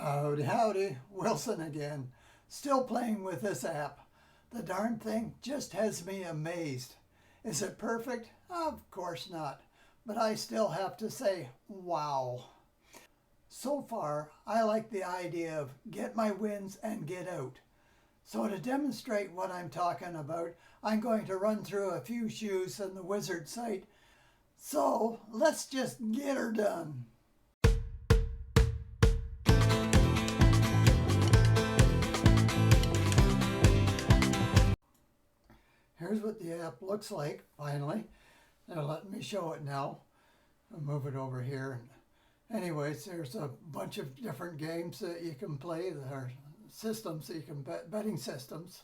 Howdy, howdy, Wilson again. Still playing with this app. The darn thing just has me amazed. Is it perfect? Of course not. But I still have to say, wow. So far, I like the idea of get my wins and get out. So to demonstrate what I'm talking about, I'm going to run through a few shoes on the Wizard site. So let's just get her done. Here's what the app looks like, finally. They're letting me show it now. I'll move it over here. Anyways, there's a bunch of different games that you can play. There are systems that you can betting systems.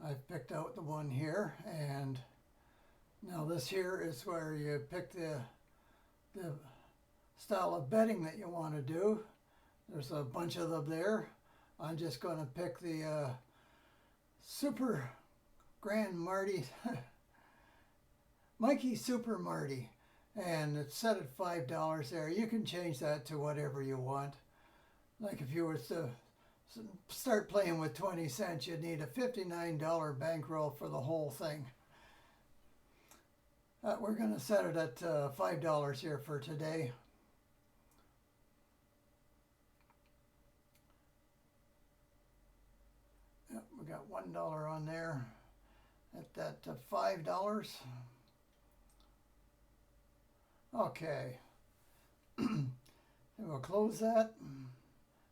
I've picked out the one here, and now this here is where you pick the style of betting that you want to do. There's a bunch of them there. I'm just going to pick the Super Grand Marty, Mikey Super Marty, and it's set at $5 there. You can change that to whatever you want. Like if you were to start playing with 20 cents, you'd need a $59 bankroll for the whole thing. We're going to set it at $5 here for today. Yep, we got $1 on there at that $5. Okay, and we'll close that.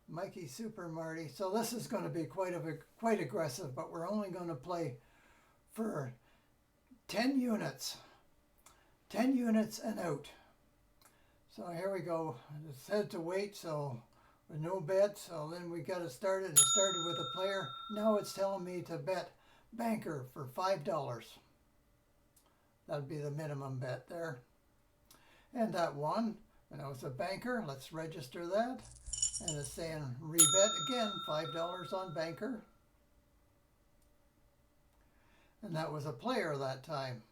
Mikey Super Marty. So this is going to be quite aggressive, but we're only going to play for 10 units. 10 units and out. So here we go. It said to wait, so with no bet, so then we got to start it. It started with a player. Now it's telling me to bet banker for $5. That'd be the minimum bet there. And that won. And it was a banker. Let's register that. And it's saying rebet again, $5 on banker. And that was a player that time.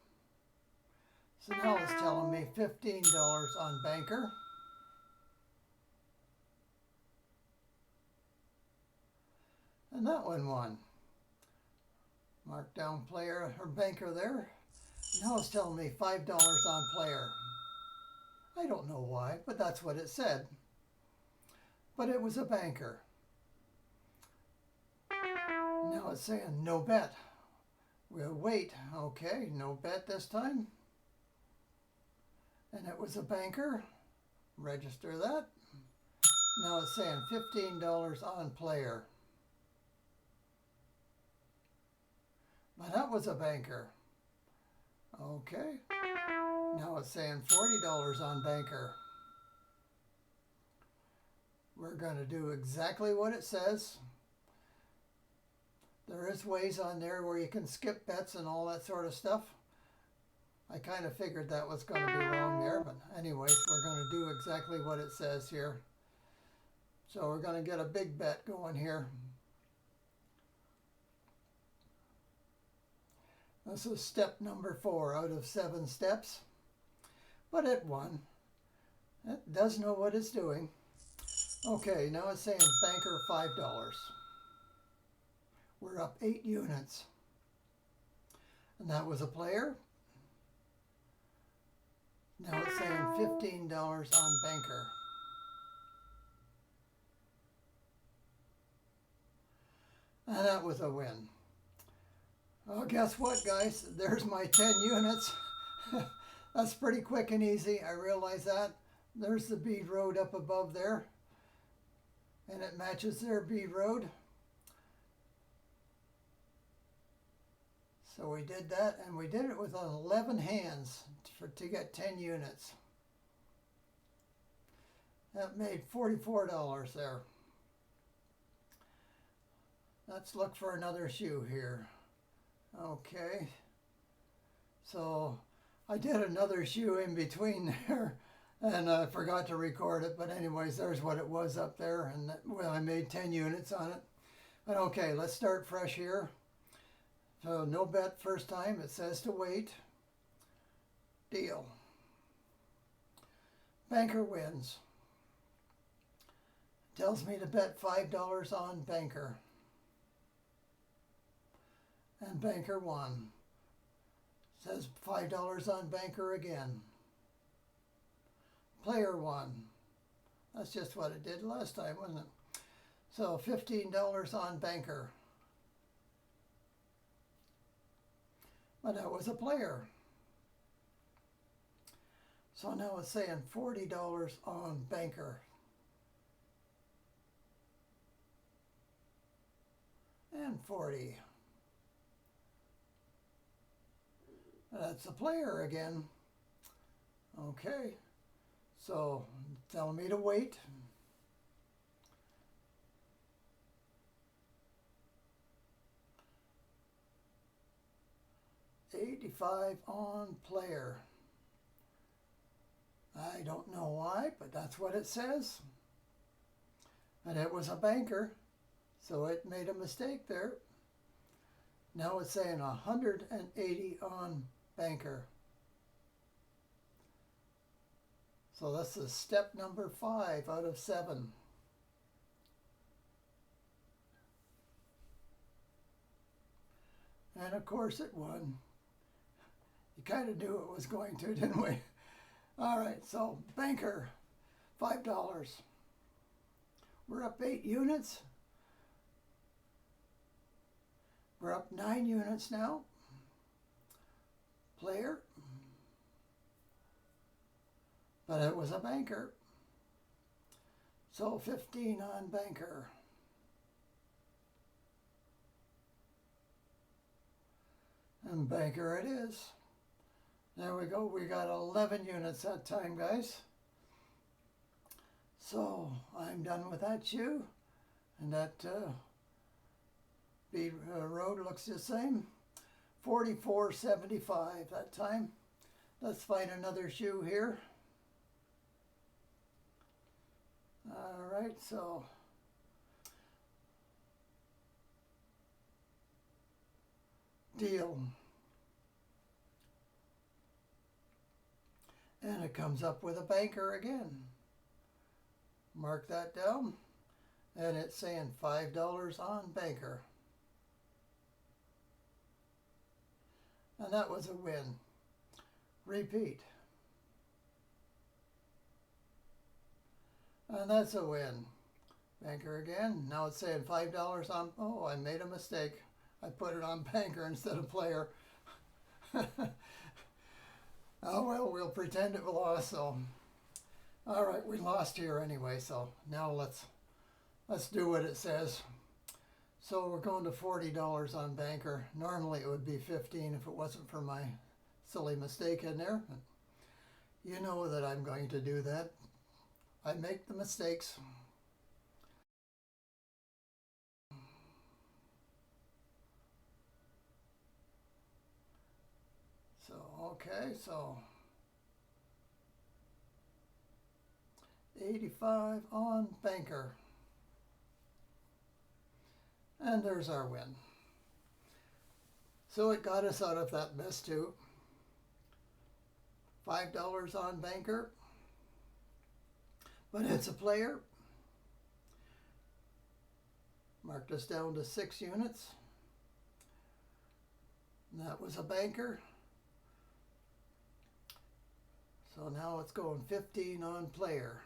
So now it's telling me $15 on banker. And that one won. Mark down player or banker there. Now it's telling me $5 on player. I don't know why, but that's what it said. But it was a banker. Now it's saying no bet. We'll wait. Okay, no bet this time. And it was a banker. Register that. Now it's saying $15 on player. But that was a banker. Okay. Now it's saying $40 on banker. We're going to do exactly what it says. There is ways on there where you can skip bets and all that sort of stuff. I kind of figured that was going to be wrong there, but anyways, we're going to do exactly what it says here. So we're going to get a big bet going here. This is step number 4 out of 7 steps, but it won. It does know what it's doing. Okay, now it's saying banker $5. We're up 8 units. And that was a player. Now it's saying $15 on banker. And that was a win. Well, guess what, guys? There's my 10 units. That's pretty quick and easy. I realize that. There's the bead road up above there. And it matches their bead road. So we did that, and we did it with 11 hands to get 10 units. That made $44 there. Let's look for another shoe here. Okay, so I did another shoe in between there, and I forgot to record it, but anyways, there's what it was up there, and well, I made 10 units on it. But okay, let's start fresh here. So no bet first time, it says to wait. Deal. Banker wins. Tells me to bet $5 on banker. And banker won. Says $5 on banker again. Player won. That's just what it did last time, wasn't it? So $15 on banker. But that was a player. So now it's saying $40 on banker. And 40. That's a player again. Okay. So telling me to wait. $85 on player. I don't know why, but that's what it says. And it was a banker, so it made a mistake there. Now it's saying 180 on banker. So this is step number 5 out of 7. And of course it won. You kind of knew it was going to, didn't we? All right, so banker, $5. We're up 8 units. We're up 9 units now. Player. But it was a banker. So 15 on banker. And banker it is. There we go. We got 11 units that time, guys. So I'm done with that shoe. And that bead road looks the same. 44.75 that time. Let's find another shoe here. All right, so deal. And it comes up with a banker again. Mark that down. And it's saying $5 on banker. And that was a win. Repeat. And that's a win. Banker again. Now it's saying $5 on... Oh, I made a mistake. I put it on banker instead of player. Oh, well, we'll pretend it lost, so... All right, we lost here anyway, so now let's do what it says. So we're going to $40 on banker. Normally it would be 15 if it wasn't for my silly mistake in there. But you know that I'm going to do that. I make the mistakes. So, okay, so 85 on banker. And there's our win. So it got us out of that mess too. $5 on banker. But it's a player. Marked us down to 6 units. And that was a banker. So now it's going 15 on player.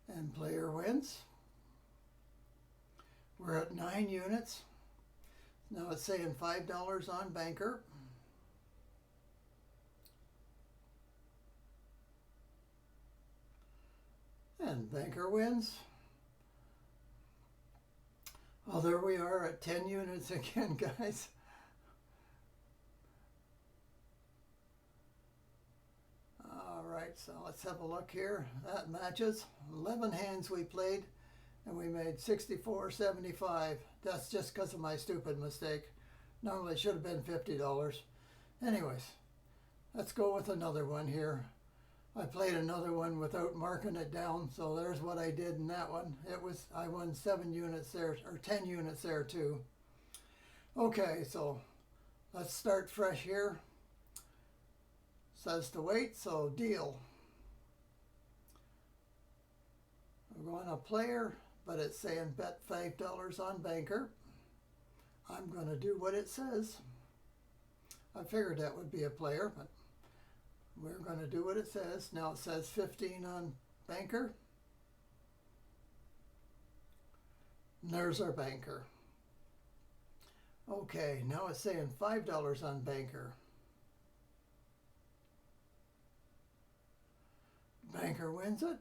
And player wins. We're at 9 units. Now it's saying $5 on banker. And banker wins. Well, there we are at 10 units again, guys. All right, so let's have a look here. That matches. 11 hands we played, and we made 64.75. That's just because of my stupid mistake. Normally it should have been $50. Anyways, let's go with another one here. I played another one without marking it down, so there's what I did in that one. I won 7 units there, or 10 units there too. Okay, so let's start fresh here. Says to wait, so deal. We're going to player, but it's saying bet $5 on banker. I'm going to do what it says. I figured that would be a player, but we're going to do what it says. Now it says 15 on banker. And there's our banker. Okay, now it's saying $5 on banker. Banker wins it.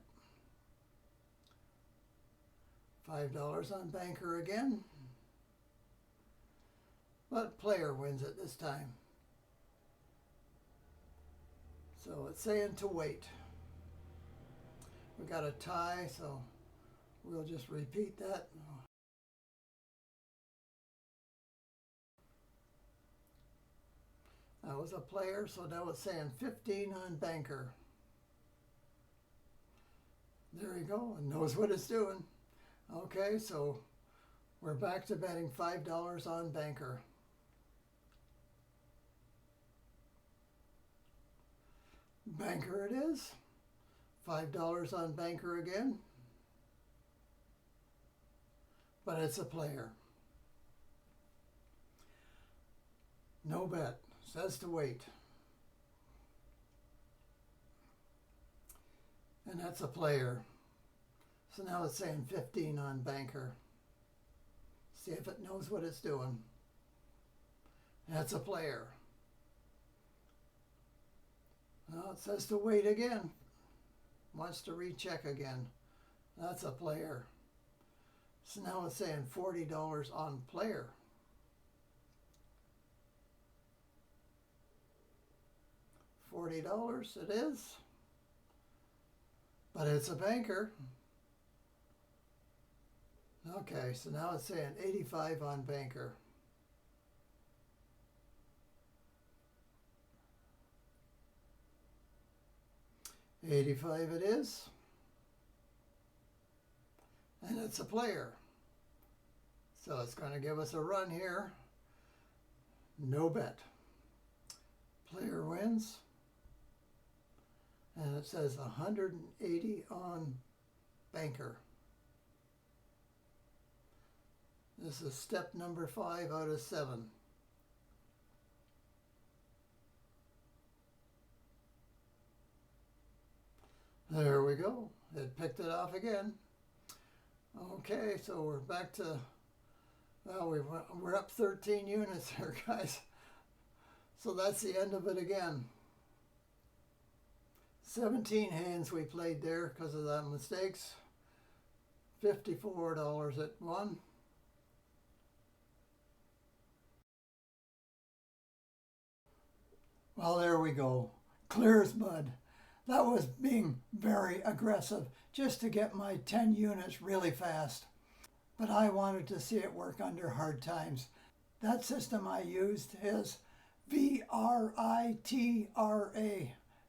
$5 on banker again. But player wins it this time. So it's saying to wait. We got a tie, so we'll just repeat that. That was a player, so now it's saying 15 on banker. There you go, it knows what it's doing. Okay, so we're back to betting $5 on banker. Banker it is. $5 on banker again. But it's a player. No bet. Says to wait. And that's a player. So now it's saying 15 on banker. See if it knows what it's doing. That's a player. Now it says to wait again. Wants to recheck again. That's a player. So now it's saying $40 on player. $40 it is. But it's a banker. Okay, so now it's saying 85 on banker. $85 it is. And it's a player. So it's going to give us a run here. No bet. Player wins. And it says 180 on banker. This is step number 5 out of 7. There we go. It picked it off again. Okay, so we're back to, well, we're up 13 units here, guys. So that's the end of it again. 17 hands we played there because of the mistakes. $54 at one. Well, there we go. Clear as mud. That was being very aggressive just to get my 10 units really fast. But I wanted to see it work under hard times. That system I used is V-R-I-T-R-A.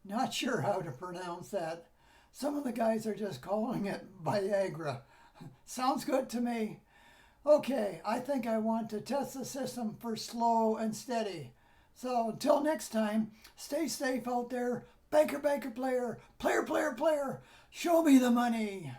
Not sure how to pronounce that. Some of the guys are just calling it Viagra. Sounds good to me. Okay, I think I want to test the system for slow and steady. So until next time, stay safe out there. Banker, banker, player, player, player, player. Show me the money.